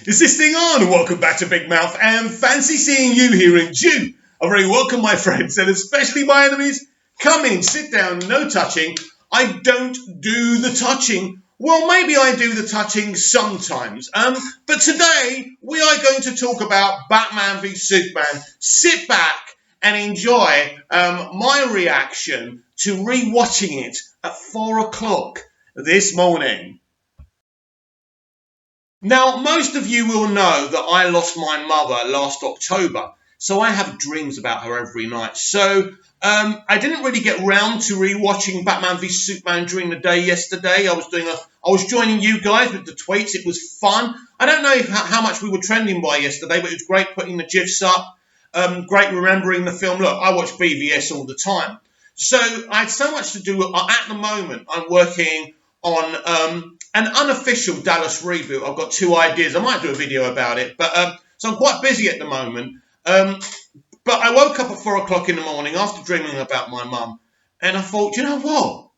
Is this thing on? Welcome back to Big Mouth, and fancy seeing you here in June. A very welcome, my friends, and especially my enemies. Come in, sit down, no touching. I don't do the touching. Well, maybe I do the touching sometimes. But today we are going to talk about Batman v Superman. Sit back and enjoy my reaction to re-watching it at 4 o'clock this morning. Now, most of you will know that I lost my mother last October, so I have dreams about her every night. So I didn't really get round to rewatching Batman v Superman during the day yesterday. I was joining you guys with the tweets. It was fun. I don't know how much we were trending by yesterday, but it was great putting the GIFs up. Great remembering the film. Look, I watch BVS all the time. So I had so much to do. At the moment, I'm working on an unofficial Dallas reboot. I've got 2 ideas. I might do a video about it, but so I'm quite busy at the moment. But I woke up at 4 o'clock in the morning after dreaming about my mum, and I thought, you know what?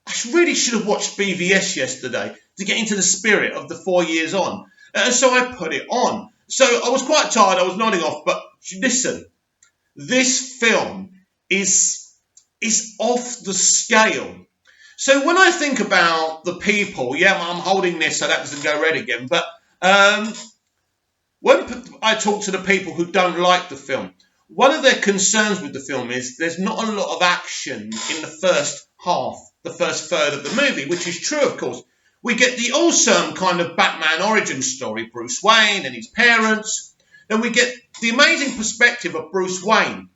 I really should have watched BVS yesterday to get into the spirit of the 4 years on. And so I put it on. So I was quite tired. I was nodding off, but listen, this film is off the scale. So when I think about the people, I'm holding this so that doesn't go red again, but when I talk to the people who don't like the film, one of their concerns with the film is there's not a lot of action in the first half, the first third of the movie, which is true, of course. We get the awesome kind of Batman origin story, Bruce Wayne and his parents. Then we get the amazing perspective of Bruce Wayne,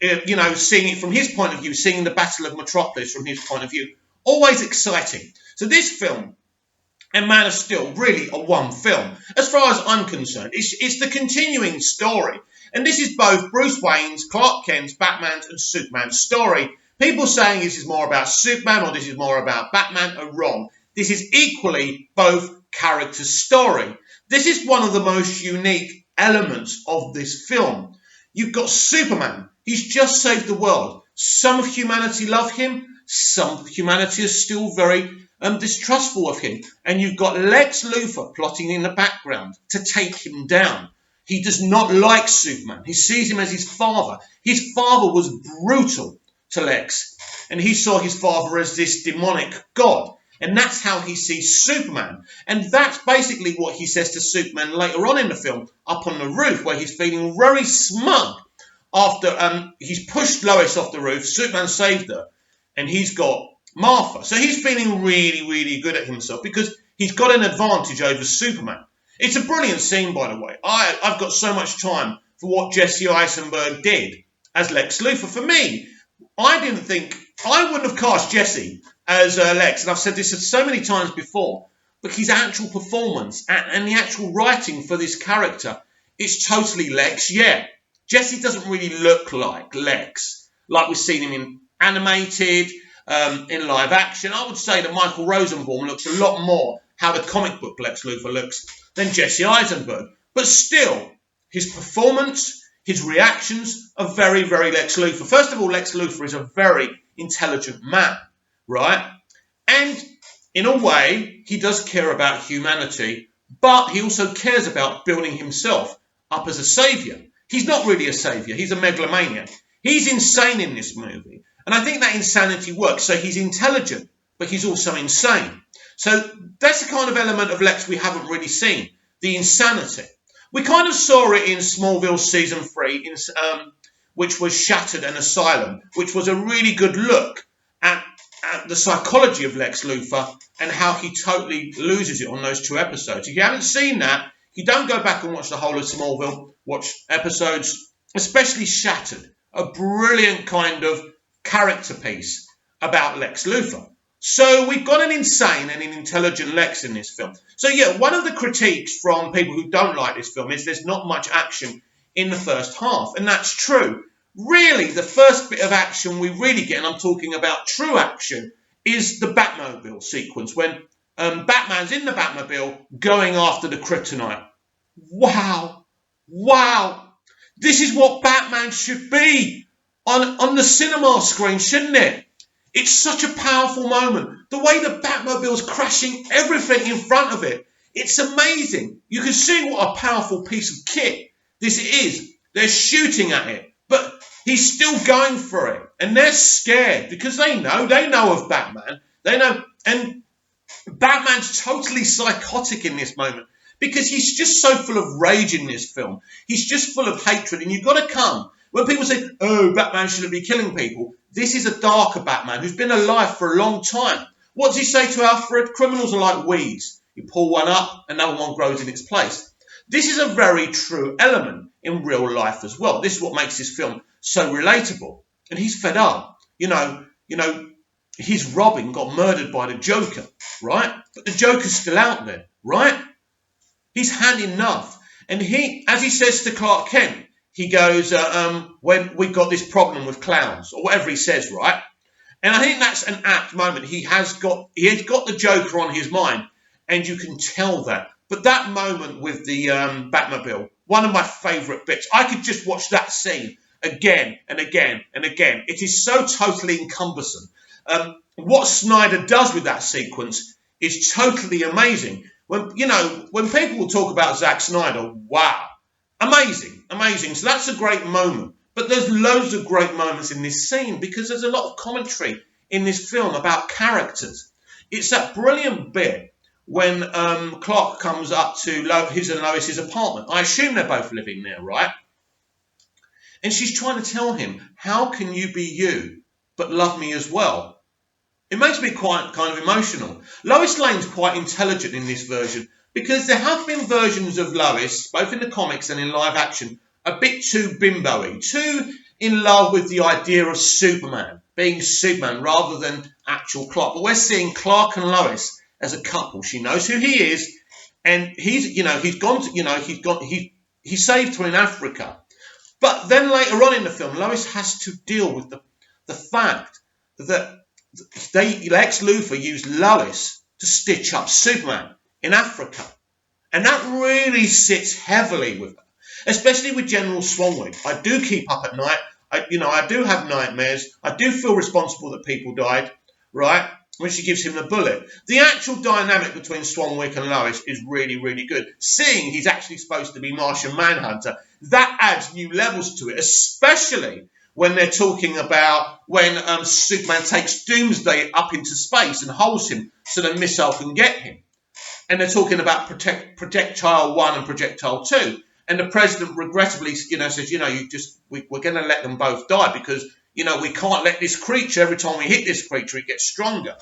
seeing it from his point of view, seeing the Battle of Metropolis from his point of view. Always exciting. So this film and Man of Steel really are one film. As far as I'm concerned, it's the continuing story. And this is both Bruce Wayne's, Clark Kent's, Batman's and Superman's story. People saying this is more about Superman or this is more about Batman are wrong. This is equally both characters' story. This is one of the most unique elements of this film. You've got Superman. He's just saved the world. Some of humanity love him. Some of humanity is still very distrustful of him. And you've got Lex Luthor plotting in the background to take him down. He does not like Superman. He sees him as his father. His father was brutal to Lex. And he saw his father as this demonic god. And that's how he sees Superman. And that's basically what he says to Superman later on in the film, up on the roof, where he's feeling very smug after he's pushed Lois off the roof. Superman saved her. And he's got Martha. So he's feeling really, really good at himself because he's got an advantage over Superman. It's a brilliant scene, by the way. I've got so much time for what Jesse Eisenberg did as Lex Luthor. For me, I wouldn't have cast Jesse as Lex. And I've said this so many times before. But his actual performance and the actual writing for this character is totally Lex. Yeah, Jesse doesn't really look like Lex, like we've seen him in animated, in live action. I would say that Michael Rosenbaum looks a lot more how the comic book Lex Luthor looks than Jesse Eisenberg. But still, his performance, his reactions are very, very Lex Luthor. First of all, Lex Luthor is a very intelligent man, right? And in a way, he does care about humanity, but he also cares about building himself up as a savior. He's not really a savior. He's a megalomaniac. He's insane in this movie. And I think that insanity works. So he's intelligent, but he's also insane. So that's the kind of element of Lex we haven't really seen, the insanity. We kind of saw it in Smallville Season 3, which was Shattered and Asylum, which was a really good look at the psychology of Lex Luthor and how he totally loses it on those 2 episodes. If you haven't seen that, you don't go back and watch the whole of Smallville, watch episodes, especially Shattered, a brilliant kind of character piece about Lex Luthor. So we've got an insane and an intelligent Lex in this film. So yeah, one of the critiques from people who don't like this film is there's not much action in the first half. And that's true. Really, the first bit of action we really get, and I'm talking about true action, is the Batmobile sequence when Batman's in the Batmobile going after the kryptonite. Wow. Wow. This is what Batman should be on the cinema screen, shouldn't it? It's such a powerful moment. The way the Batmobile's crashing everything in front of it It's amazing. You can see what a powerful piece of kit this is. They're shooting at it, but he's still going for it. And they're scared because they know of Batman. They know, and Batman's totally psychotic in this moment because he's just so full of rage in this film. He's just full of hatred, and you've got to come. When people say, oh, Batman shouldn't be killing people, this is a darker Batman who's been alive for a long time. What does he say to Alfred? Criminals are like weeds. You pull one up, another one grows in its place. This is a very true element in real life as well. This is what makes this film so relatable. And he's fed up. You know, his Robin got murdered by the Joker, right? But the Joker's still out there, right? He's had enough. And he, as he says to Clark Kent, he goes, when we got this problem with clowns, or whatever he says, right? And I think that's an apt moment. He has got the Joker on his mind, and you can tell that. But that moment with the Batmobile, one of my favourite bits. I could just watch that scene again and again and again. It is so totally encompassing. What Snyder does with that sequence is totally amazing. When people talk about Zack Snyder, wow, amazing. So that's a great moment. But there's loads of great moments in this scene because there's a lot of commentary in this film about characters. It's that brilliant bit when Clark comes up to his and Lois's apartment. I assume they're both living there, right? And she's trying to tell him, how can you be you but love me as well? It makes me quite kind of emotional. Lois Lane's quite intelligent in this version because there have been versions of Lois, both in the comics and in live action, a bit too bimbo-y, too in love with the idea of Superman, being Superman rather than actual Clark. But we're seeing Clark and Lois as a couple. She knows who he is, and he's saved her in Africa. But then later on in the film, Lois has to deal with the fact that Lex Luthor used Lois to stitch up Superman in Africa. And that really sits heavily with her, especially with General Swanwick. I do keep up at night. I do have nightmares. I do feel responsible that people died, right? When she gives him the bullet. The actual dynamic between Swanwick and Lois is really, really good. Seeing he's actually supposed to be Martian Manhunter, that adds new levels to it, especially when they're talking about when Superman takes Doomsday up into space and holds him so the missile can get him. And they're talking about Projectile 1 and Projectile 2. And the president regrettably, says, we're going to let them both die because, we can't let this creature, every time we hit this creature, it gets stronger.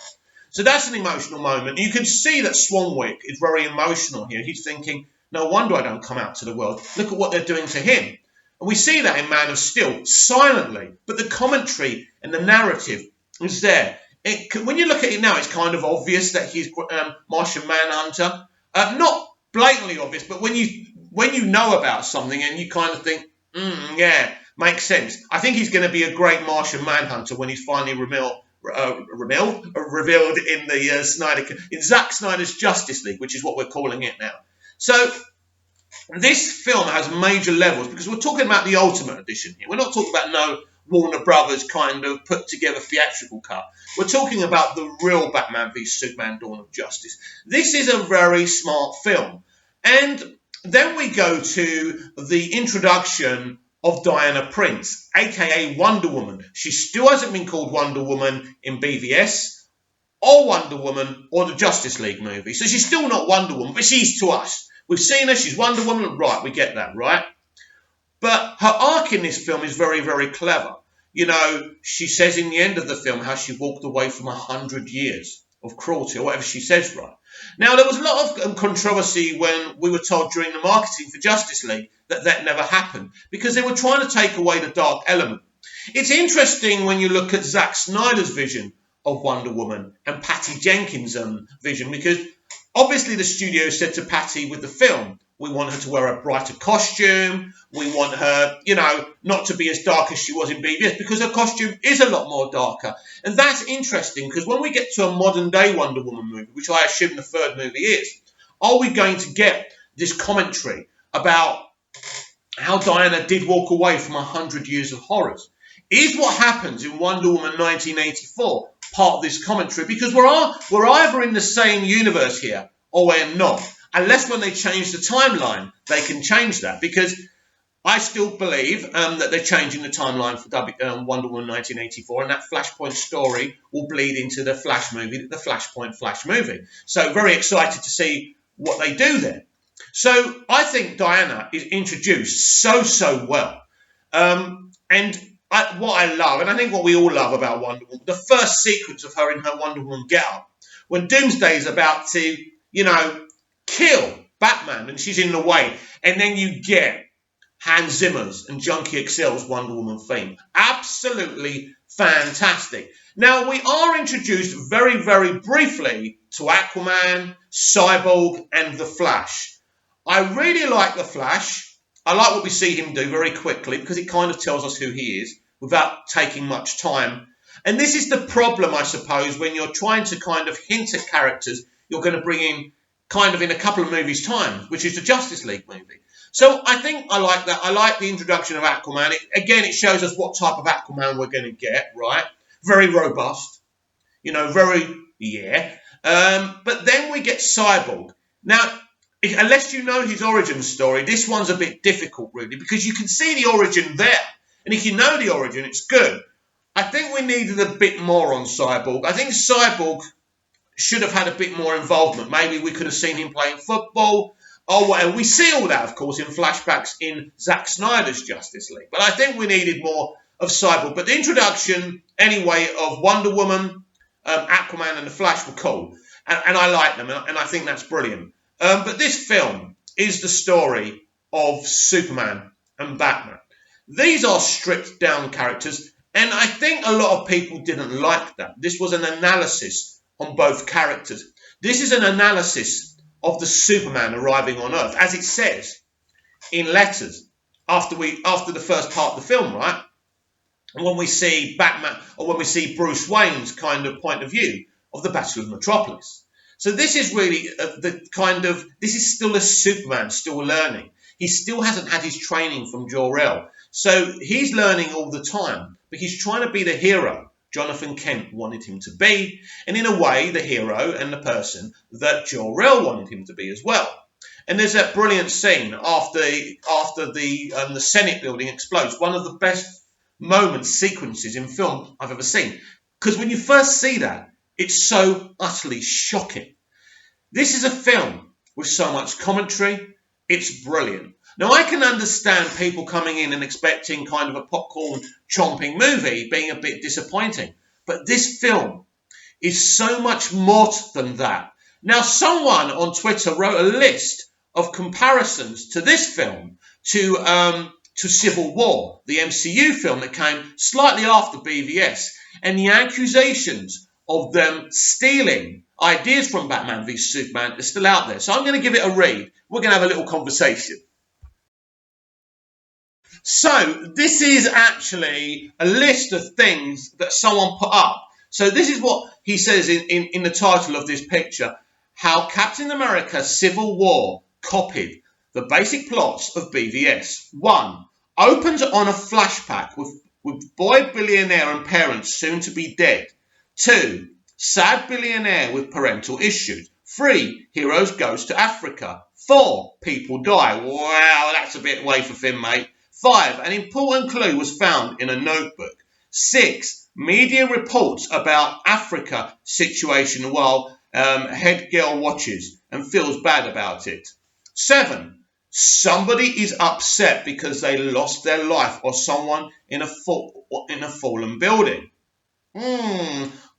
So that's an emotional moment. You can see that Swanwick is very emotional here. He's thinking, no wonder I don't come out to the world. Look at what they're doing to him. And we see that in Man of Steel, silently. But the commentary and the narrative is there. When you look at it now, it's kind of obvious that he's Martian Manhunter. Not blatantly obvious, but when you know about something and you kind of think, yeah, makes sense. I think he's going to be a great Martian Manhunter when he's finally revealed in in Zack Snyder's Justice League, which is what we're calling it now. So this film has major levels because we're talking about the Ultimate Edition here. We're not talking about no Warner Brothers kind of put together theatrical cut. We're talking about the real Batman v Superman: Dawn of Justice. This is a very smart film. And then we go to the introduction of Diana Prince, aka Wonder Woman. She still hasn't been called Wonder Woman in BVS or Wonder Woman or the Justice League movie. So she's still not Wonder Woman, but she's to us. We've seen her, she's Wonder Woman, right, we get that, right? But her arc in this film is very, very clever. She says in the end of the film how she walked away from 100 years of cruelty or whatever she says, right? Now, there was a lot of controversy when we were told during the marketing for Justice League that never happened because they were trying to take away the dark element. It's interesting when you look at Zack Snyder's vision of Wonder Woman and Patty Jenkins' vision because obviously the studio said to Patty with the film, we want her to wear a brighter costume. We want her, not to be as dark as she was in BVS because her costume is a lot more darker. And that's interesting because when we get to a modern day Wonder Woman movie, which I assume the third movie is, are we going to get this commentary about how Diana did walk away from 100 years of horrors? Is what happens in Wonder Woman 1984 part of this commentary? Because we're either in the same universe here or we're not. unless when they change the timeline, they can change that, because I still believe that they're changing the timeline for Wonder Woman 1984, and that Flashpoint story will bleed into the Flash movie, the Flashpoint Flash movie. So very excited to see what they do there. So I think Diana is introduced so well. What I love, and I think what we all love about Wonder Woman, the first sequence of her in her Wonder Woman get-up, when Doomsday is about to, kill Batman and she's in the way, and then you get Hans Zimmer's and Junkie XL's Wonder Woman theme. Absolutely fantastic. Now, we are introduced very, very briefly to Aquaman, Cyborg, and The Flash. I really like The Flash. I like what we see him do very quickly, because it kind of tells us who he is without taking much time. And this is the problem, I suppose, when you're trying to kind of hint at characters you're going to bring in kind of in a couple of movies' time, which is the Justice League movie. So I think I like that. I like the introduction of Aquaman. Again, it shows us what type of Aquaman we're going to get, right? Very robust, but then we get Cyborg. Now, unless you know his origin story, this one's a bit difficult, really, because you can see the origin there. And if you know the origin, it's good. I think we needed a bit more on Cyborg. I think Cyborg should have had a bit more involvement. Maybe we could have seen him playing football or whatever. We see all that, of course, in flashbacks in Zack Snyder's Justice League. But I think we needed more of Cyborg. But the introduction, anyway, of Wonder Woman, Aquaman and The Flash were cool. And I like them, and I think that's brilliant. But this film is the story of Superman and Batman. These are stripped down characters, and I think a lot of people didn't like that. This was an analysis on both characters. This is an analysis of the Superman arriving on Earth, as it says in letters after the first part of the film, right? And when we see Batman, or when we see Bruce Wayne's kind of point of view of the Battle of Metropolis. So this is really this is still a Superman, still learning. He still hasn't had his training from Jor-El. So he's learning all the time, but he's trying to be the hero Jonathan Kent wanted him to be, and in a way, the hero and the person that Jor-El wanted him to be as well. And there's that brilliant scene after the Senate building explodes, one of the best sequences in film I've ever seen. Because when you first see that, it's so utterly shocking. This is a film with so much commentary. It's brilliant. Now, I can understand people coming in and expecting kind of a popcorn chomping movie being a bit disappointing. But this film is so much more than that. Now, someone on Twitter wrote a list of comparisons to this film to Civil War, the MCU film that came slightly after BVS, and the accusations of them stealing ideas from Batman v Superman are still out there. So I'm going to give it a read. We're going to have a little conversation. So this is actually a list of things that someone put up. So this is what he says in the title of this picture: how Captain America Civil War copied the basic plots of BVS. 1. Opens on a flashback with boy billionaire and parents soon to be dead. 2. Sad billionaire with parental issues. 3. Heroes goes to Africa. 4. People die. Wow, that's a bit way for thin, mate. 5. An important clue was found in a notebook. 6. Media reports about Africa situation while head girl watches and feels bad about it. 7. Somebody is upset because they lost their life or someone in a fallen building.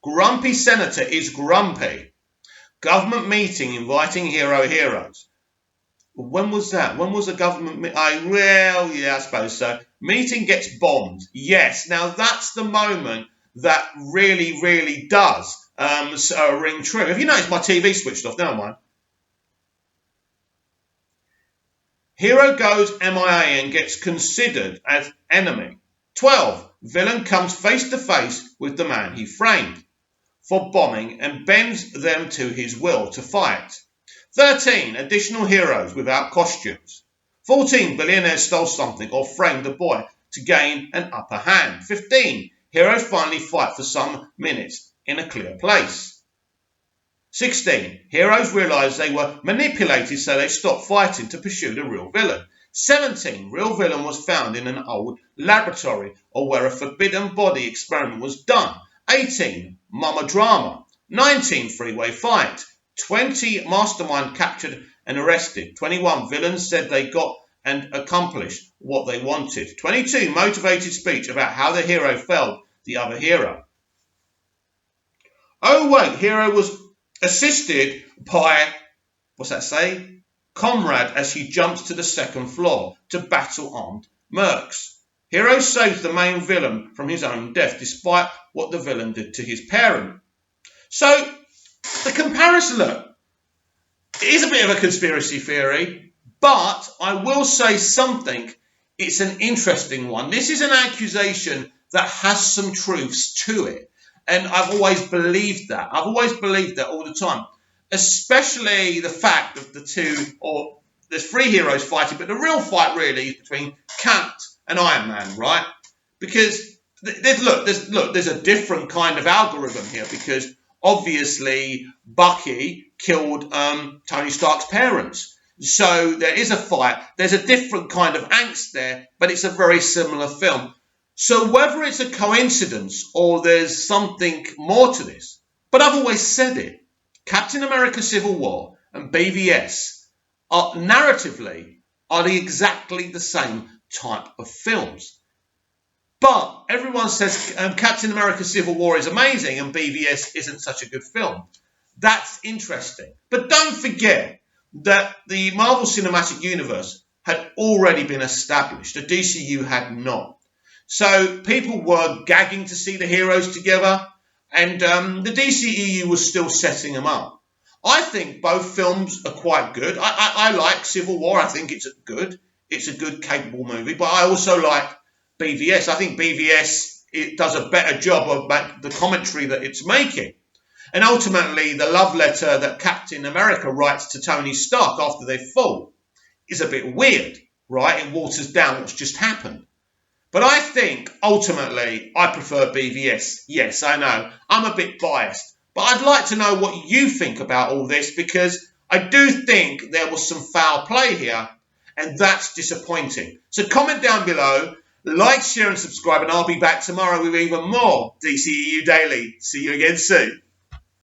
Grumpy senator is grumpy. Government meeting inviting heroes. When was that? When was the government I suppose so. Meeting gets bombed. Yes. Now that's the moment that really, really does ring true. Have you noticed my TV switched off? Never mind. Hero goes MIA and gets considered as enemy. 12. Villain comes face to face with the man he framed for bombing and bends them to his will to fight. 13. Additional heroes without costumes. 14. Billionaire stole something or framed a boy to gain an upper hand. 15. Heroes finally fight for some minutes in a clear place. 16. Heroes realised they were manipulated, so they stopped fighting to pursue the real villain. 17. Real villain was found in an old laboratory or where a forbidden body experiment was done. 18. Mama drama. 19. Freeway fight. 20. Mastermind captured and arrested. 21. Villains said they got and accomplished what they wanted. 22. Motivated speech about how the hero failed the other hero. Oh wait, hero was assisted by, what's that say? Comrade as he jumps to the second floor to battle armed mercs. Hero saves the main villain from his own death despite what the villain did to his parent. So, the comparison, look, it is a bit of a conspiracy theory, but I will say something. It's an interesting one. This is an accusation that has some truths to it. And I've always believed that. I've always believed that all the time. Especially the fact of the two, or there's three heroes fighting, but the real fight really is between Cap and Iron Man, right? Because there's a different kind of algorithm here, because obviously Bucky killed Tony Stark's parents. So there is a fight. There's a different kind of angst there, but it's a very similar film. So whether it's a coincidence or there's something more to this, but I've always said it, Captain America Civil War and BVS are narratively exactly the same type of films. But everyone says Captain America Civil War is amazing and BVS isn't such a good film. That's interesting. But don't forget that the Marvel Cinematic Universe had already been established. The DCU had not. So people were gagging to see the heroes together, and the DCEU was still setting them up. I think both films are quite good. I like Civil War. I think it's a good, capable movie. But I also like BVS. I think BVS, it does a better job of the commentary that it's making. And ultimately, the love letter that Captain America writes to Tony Stark after they fall is a bit weird, right? It waters down what's just happened. But I think, ultimately, I prefer BVS. Yes, I know, I'm a bit biased. But I'd like to know what you think about all this, because I do think there was some foul play here, and that's disappointing. So comment down below, like, share and subscribe, and I'll be back tomorrow with even more DCEU Daily. See you again soon.